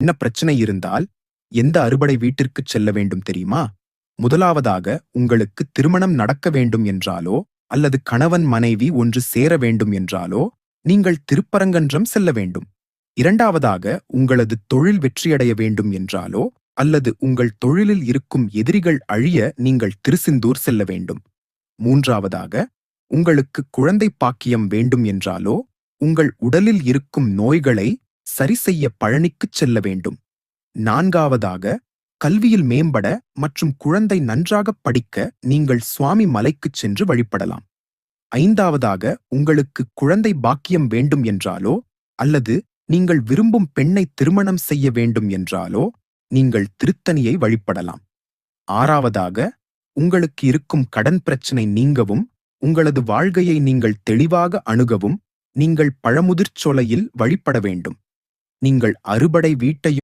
என்ன பிரச்சனை இருந்தால் எந்த அறுபடை வீட்டிற்குச் செல்ல வேண்டும் தெரியுமா? முதலாவதாக உங்களுக்கு திருமணம் நடக்க வேண்டும் என்றாலோ அல்லது கணவன் மனைவி ஒன்று சேர வேண்டும் என்றாலோ நீங்கள் திருப்பரங்கன்றம் செல்ல வேண்டும். இரண்டாவதாக உங்களது தொழில் வெற்றியடைய வேண்டும் என்றாலோ அல்லது உங்கள் தொழிலில் இருக்கும் எதிரிகள் அழிய நீங்கள் திருச்செந்தூர் செல்ல வேண்டும். மூன்றாவதாக உங்களுக்கு குழந்தை பாக்கியம் வேண்டும் என்றாலோ உங்கள் உடலில் இருக்கும் நோய்களை சரி செய்ய பழனிக்குச் செல்ல வேண்டும். நான்காவதாக கல்வியில் மேம்பட மற்றும் குழந்தை நன்றாகப் படிக்க நீங்கள் சுவாமி மலைக்குச் சென்று வழிபடலாம். ஐந்தாவதாக உங்களுக்கு குழந்தை பாக்கியம் வேண்டும் என்றாலோ அல்லது நீங்கள் விரும்பும் பெண்ணை திருமணம் செய்ய வேண்டும் என்றாலோ நீங்கள் திருத்தணியை வழிபடலாம். ஆறாவதாக உங்களுக்கு இருக்கும் கடன் பிரச்சனை நீங்கவும் உங்களது வாழ்க்கையை நீங்கள் தெளிவாக அணுகவும் நீங்கள் பழமுதிர்ச்சோலையில் வழிபட வேண்டும். நீங்கள் அறுபடை வீட்டையும்